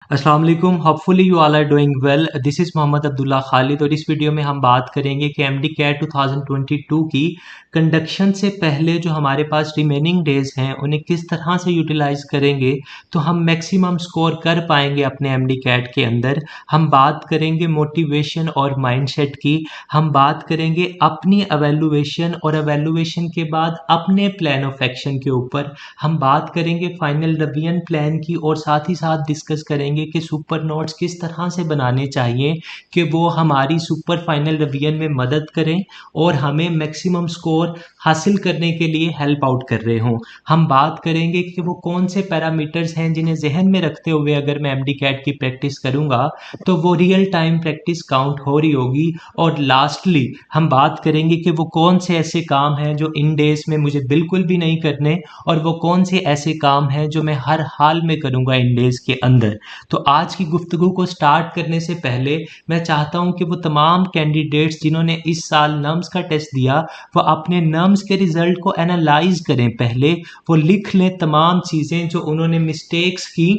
अस्सलाम वालेकुम। Hopefully you all are doing well. This is Mohammad Abdullah Khalid और इस वीडियो में हम बात करेंगे कि एमडी कैट 2022 की कंडक्शन से पहले जो हमारे पास रिमेनिंग डेज हैं उन्हें किस तरह से यूटिलाइज करेंगे तो हम मैक्सिमम स्कोर कर पाएंगे अपने एमडी कैट के अंदर। हम बात करेंगे मोटिवेशन और माइंडसेट की, हम बात करेंगे अपनी एवेलुएशन और एवेलुएशन के बाद अपने प्लान ऑफ एक्शन के ऊपर, हम बात करेंगे फाइनल रिवीजन प्लान की और साथ ही साथ डिस्कस करेंगे कि सुपर नोट्स किस तरह से बनाने चाहिए कि वो हमारी सुपर फाइनल रिवीजन में मदद करें और हमें मैक्सिमम स्कोर हासिल करने के लिए हेल्प आउट कर रहे हों। हम बात करेंगे कि वो कौन से पैरामीटर्स हैं जिन्हें जहन में रखते हुए अगर मैं एमडी कैट की प्रैक्टिस करूंगा तो वो रियल टाइम प्रैक्टिस काउंट हो रही होगी। और लास्टली हम बात करेंगे कि वो कौन से ऐसे काम हैं जो इन डेज में मुझे बिल्कुल भी नहीं करने और वो कौन से ऐसे काम हैं जो मैं हर हाल में करूंगा इन डेज के अंदर। तो आज की गुफ्तगू को स्टार्ट करने से पहले मैं चाहता हूं कि वो तमाम कैंडिडेट्स जिन्होंने इस साल नम्स का टेस्ट दिया वो अपने नम्स के रिजल्ट को एनालाइज करें। पहले वो लिख लें तमाम चीज़ें जो उन्होंने मिस्टेक्स की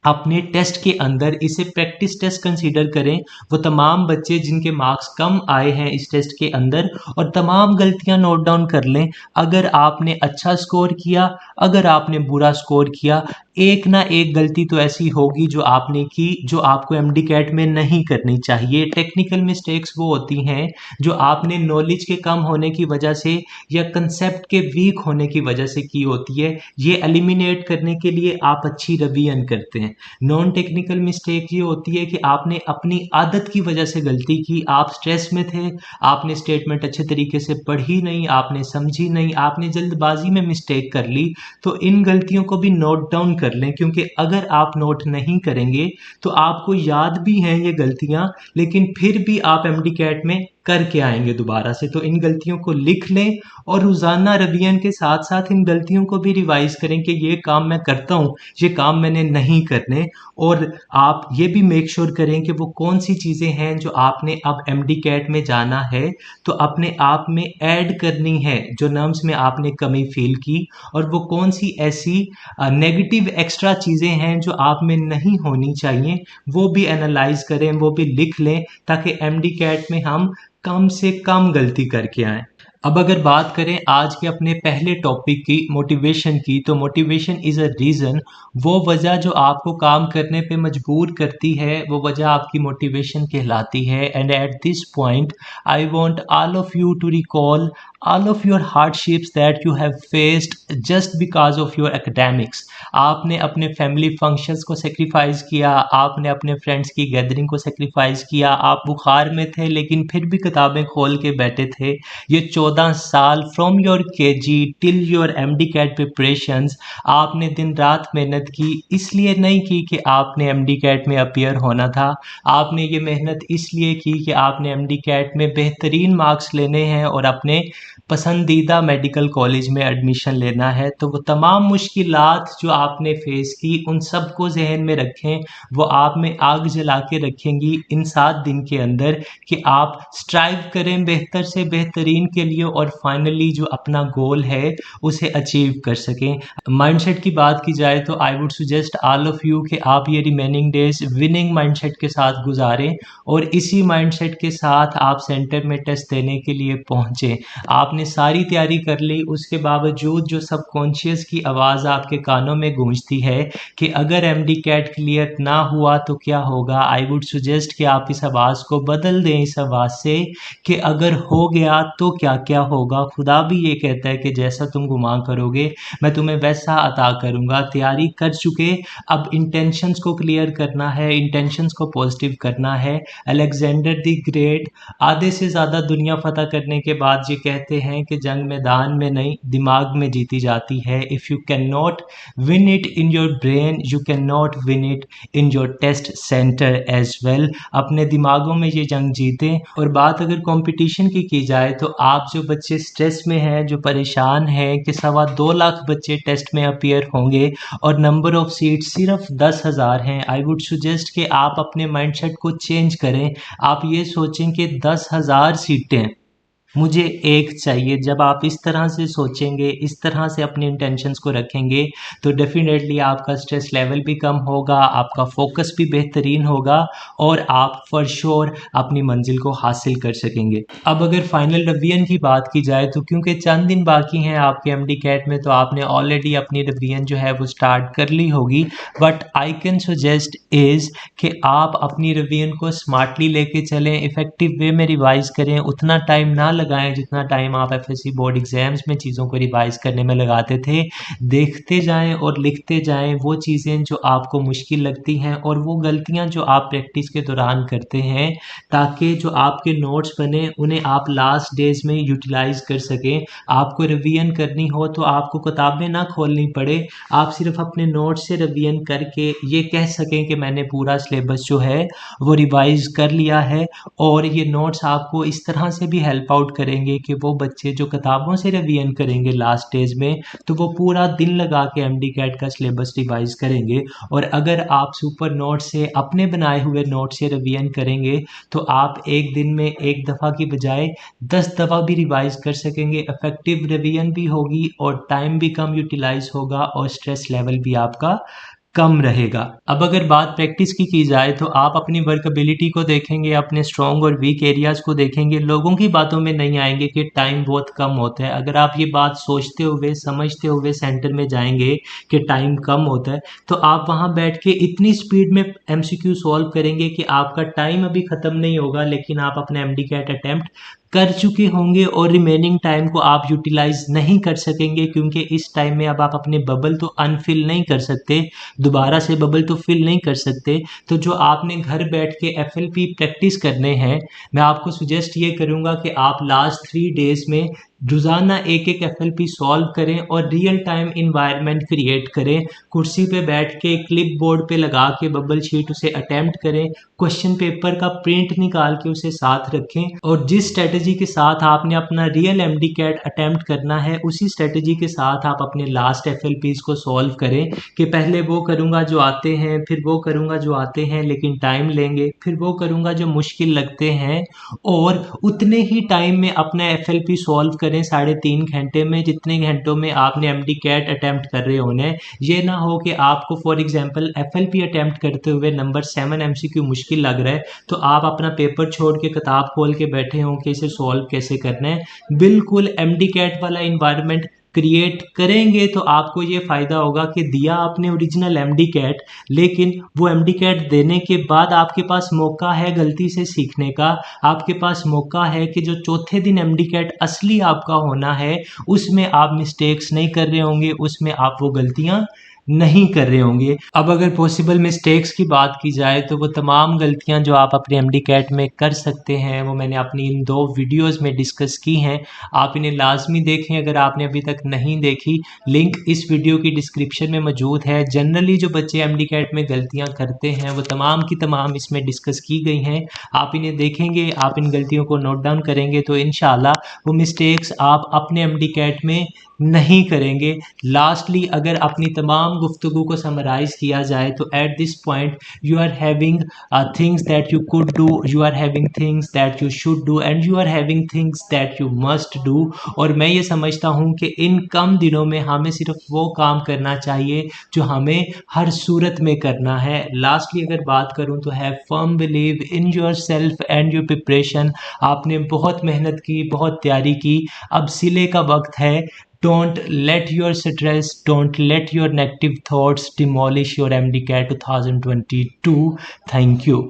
अपने टेस्ट के अंदर, इसे प्रैक्टिस टेस्ट कंसीडर करें। वो तमाम बच्चे जिनके मार्क्स कम आए हैं इस टेस्ट के अंदर और तमाम गलतियां नोट डाउन कर लें। अगर आपने अच्छा स्कोर किया, अगर आपने बुरा स्कोर किया, एक ना एक गलती तो ऐसी होगी जो आपने की जो आपको एमडी कैट में नहीं करनी चाहिए। टेक्निकल मिस्टेक्स वो होती हैं जो आपने नॉलेज के कम होने की वजह से या कंसेप्ट के वीक होने की वजह से की होती है। ये एलिमिनेट करने के लिए आप अच्छी रिवीजन करते हैं। नॉन टेक्निकल मिस्टेक ये होती है कि आपने अपनी आदत की वजह से गलती की, आप स्ट्रेस में थे, आपने स्टेटमेंट अच्छे तरीके से पढ़ी नहीं, आपने समझी नहीं, आपने जल्दबाजी में मिस्टेक कर ली। तो इन गलतियों को भी नोट डाउन कर लें क्योंकि अगर आप नोट नहीं करेंगे तो आपको याद भी हैं ये गलतियां लेकिन फिर भी आप एमडी कैट में करके आएंगे दोबारा से। तो इन गलतियों को लिख लें और रोज़ाना रिवीजन के साथ साथ इन गलतियों को भी रिवाइज करें कि ये काम मैं करता हूँ, ये काम मैंने नहीं करने। और आप ये भी मेक श्योर करें कि वो कौन सी चीज़ें हैं जो आपने अब एमडी कैट में जाना है तो अपने आप में ऐड करनी है जो नर्म्स में आपने कमी फील की, और वो कौन सी ऐसी नेगेटिव एक्स्ट्रा चीज़ें हैं जो आप में नहीं होनी चाहिए वो भी एनालाइज करें, वो भी लिख लें ताकि एमडी कैट में हम कम से कम गलती करके आएँ। अब अगर बात करें आज के अपने पहले टॉपिक की, मोटिवेशन की, तो मोटिवेशन इज़ अ रीज़न, वो वजह जो आपको काम करने पे मजबूर करती है वो वजह आपकी मोटिवेशन कहलाती है। And at this point I want all of you to recall all of your hardships that you have faced just because of your academics। आपने अपने फैमिली फंक्शंस को सेक्रीफाइस किया, आपने अपने फ्रेंड्स की गैदरिंग को सेक्रीफाइस किया, आप बुखार में थे लेकिन फिर भी किताबें खोल के बैठे थे। ये 14 साल from your KG till your MDCAT preparations आपने दिन रात मेहनत की, इसलिए नहीं की कि आपने एमडी कैट में अपीयर होना था। आपने ये मेहनत इसलिए की कि आपने एमडी कैट में बेहतरीन मार्क्स लेने हैं और अपने पसंदीदा मेडिकल कॉलेज में एडमिशन लेना है। तो वो तमाम मुश्किलात जो आपने फेस की उन सब को जहन में रखें, वो आप में आग जला के रखेंगी इन 7 दिन के अंदर कि आप स्ट्राइव करें बेहतर से बेहतरीन के लिए और फाइनली जो अपना गोल है उसे अचीव कर सकें। माइंडसेट की बात की जाए तो I would suggest all of you कि आप ये रिमेनिंग डेज विनिंग माइंडसेट के साथ गुजारें और इसी माइंडसेट के साथ आप सेंटर में टेस्ट देने के लिए पहुँचें। आपने सारी तैयारी कर ली, उसके बावजूद जो सबकॉन्शियस की आवाज़ आपके कानों में गूंजती है कि अगर एमडी कैट क्लियर ना हुआ तो क्या होगा, आई वुड सजेस्ट कि आप इस आवाज़ को बदल दें इस आवाज़ से कि अगर हो गया तो क्या क्या होगा। खुदा भी ये कहता है कि जैसा तुम गुमान करोगे मैं तुम्हें वैसा अता करूँगा। तैयारी कर चुके, अब इंटेंशंस को क्लियर करना है, इंटेंशंस को पॉजिटिव करना है। अलेक्जेंडर द ग्रेट आधे से ज़्यादा दुनिया फतह करने के बाद ये कहते हैं कि जंग मैदान में नहीं दिमाग में जीती जाती है। If you can not win it in your brain you can not win it in your test centre as well. अपने दिमागों में ये जंग जीतें। और बात अगर कंपटीशन की जाए तो आप जो बच्चे स्ट्रेस में हैं, जो परेशान हैं कि 2.25 लाख बच्चे टेस्ट में अपीयर होंगे और नंबर ऑफ सीट सिर्फ 10,000 हैं, आई वुड सजेस्ट कि आप अपने माइंडसेट को चेंज करें। आप ये सोचें कि 10,000 सीटें मुझे एक चाहिए। जब आप इस तरह से सोचेंगे, इस तरह से अपने इंटेंशंस को रखेंगे, तो डेफिनेटली आपका स्ट्रेस लेवल भी कम होगा, आपका फोकस भी बेहतरीन होगा और आप फॉर श्योर अपनी मंजिल को हासिल कर सकेंगे। अब अगर फाइनल रिवीजन की बात की जाए तो क्योंकि चंद दिन बाकी हैं आपके एमडी कैट में, तो आपने ऑलरेडी अपनी रिवीजन जो है वो स्टार्ट कर ली होगी। But I can suggest is कि आप अपनी रिवीजन को स्मार्टली लेके चलें, इफ़ेक्टिव वे में रिवाइज़ करें। उतना टाइम ना लगाएं जितना टाइम आप एफएससी बोर्ड एग्ज़ाम्स में चीज़ों को रिवाइज़ करने में लगाते थे। देखते जाएं और लिखते जाएं वो चीज़ें जो आपको मुश्किल लगती हैं और वो गलतियां जो आप प्रैक्टिस के दौरान करते हैं, ताकि जो आपके नोट्स बने उन्हें आप लास्ट डेज में यूटिलाइज़ कर सकें। आपको रिवीजन करनी हो तो आपको किताबें ना खोलनी पड़े, आप सिर्फ अपने नोट्स से रिवीजन करके ये कह सकें कि मैंने पूरा सिलेबस जो है वो रिवाइज़ कर लिया है। और ये नोट्स आपको इस तरह से भी हेल्प आउट करेंगे कि वो बच्चे जो किताबों से रिवीजन करेंगे लास्ट स्टेज में, तो वो पूरा दिन लगा के एमडी कैट का सिलेबस रिवाइज करेंगे। और अगर आप सुपर नोट से, अपने बनाए हुए नोट से रिवीजन करेंगे, तो आप एक दिन में एक दफ़ा की बजाय 10 दफ़ा भी रिवाइज कर सकेंगे। इफेक्टिव रिवीजन भी होगी और टाइम भी कम यूटिलाइज होगा और स्ट्रेस लेवल भी आपका कम रहेगा। अब अगर बात प्रैक्टिस की जाए तो आप अपनी वर्कबिलिटी को देखेंगे, अपने स्ट्रॉन्ग और वीक एरियाज़ को देखेंगे। लोगों की बातों में नहीं आएंगे कि टाइम बहुत कम होता है। अगर आप ये बात सोचते हुए, समझते हुए सेंटर में जाएंगे कि टाइम कम होता है, तो आप वहाँ बैठ के इतनी स्पीड में एमसीक्यू सॉल्व करेंगे कि आपका टाइम अभी ख़त्म नहीं होगा, लेकिन आप अपना एमडी कैट अटैम्प्ट कर चुके होंगे और रिमेनिंग टाइम को आप यूटिलाइज नहीं कर सकेंगे, क्योंकि इस टाइम में अब आप अपने बबल तो अनफिल नहीं कर सकते, दोबारा से बबल तो फिल नहीं कर सकते। तो जो आपने घर बैठ के एफएलपी प्रैक्टिस करने हैं, मैं आपको सुजेस्ट ये करूँगा कि आप लास्ट 3 डेज़ में रोज़ाना एक एक एफएलपी सॉल्व करें और रियल टाइम इन्वायरमेंट क्रिएट करें। कुर्सी पे बैठ के क्लिप बोर्ड पे लगा के बबल शीट उसे अटैम्प्ट करें, क्वेश्चन पेपर का प्रिंट निकाल के उसे साथ रखें और जिस स्ट्रेटजी के साथ आपने अपना रियल एमडी कैट अटैम्प्ट करना है, उसी स्ट्रेटजी के साथ आप अपने लास्ट एफएलपीज़ को सॉल्व करें कि पहले वो करूँगा जो आते हैं, फिर वो करूँगा जो आते हैं लेकिन टाइम लेंगे, फिर वो करूँगा जो मुश्किल लगते हैं, और उतने ही टाइम में अपना एफएलपी सॉल्व करें 3.5 घंटे में, जितने घंटों में आपने एमडी कैट अटैम्प्ट कर रहे होने। ये ना हो कि आपको फॉर एग्जांपल एफएलपी अटैम्प्ट करते हुए नंबर 7 एमसीक्यू मुश्किल लग रहा है, तो आप अपना पेपर छोड़ के किताब खोल के बैठे हों कि इसे सॉल्व कैसे करना है। बिल्कुल एमडी कैट वाला इन्वायरमेंट क्रिएट करेंगे तो आपको ये फ़ायदा होगा कि दिया आपने ओरिजिनल एमडी कैट, लेकिन वो एमडी कैट देने के बाद आपके पास मौका है गलती से सीखने का। आपके पास मौका है कि जो चौथे दिन एमडी कैट असली आपका होना है, उसमें आप मिस्टेक्स नहीं कर रहे होंगे, उसमें आप वो गलतियाँ नहीं कर रहे होंगे। अब अगर पॉसिबल मिस्टेक्स की बात की जाए तो वो तमाम गलतियां जो आप अपने एमडी कैट में कर सकते हैं, वो मैंने अपनी इन 2 वीडियोस में डिस्कस की हैं। आप इन्हें लाजमी देखें अगर आपने अभी तक नहीं देखी। लिंक इस वीडियो की डिस्क्रिप्शन में मौजूद है। जनरली जो बच्चे एमडी कैट में गलतियां करते हैं वो तमाम की तमाम इसमें डिस्कस की गई हैं। आप इन्हें देखेंगे, आप इन गलतियों को नोट डाउन करेंगे तो इंशाल्लाह वो मिस्टेक्स आप अपने एमडी कैट में नहीं करेंगे। लास्टली अगर अपनी तमाम गुफ्तगू को समराइज़ किया जाए तो at this point you are having things that you could do, you are having things that you should do and you are having things that you must do. और मैं ये समझता हूँ कि इन कम दिनों में हमें सिर्फ वो काम करना चाहिए जो हमें हर सूरत में करना है। लास्टली अगर बात करूँ तो have firm believe in your self and your preparation. आपने बहुत मेहनत की, बहुत तैयारी की, अब सिले का वक्त है। Don't let your stress, don't let your negative thoughts demolish your MDCAT 2022. Thank you.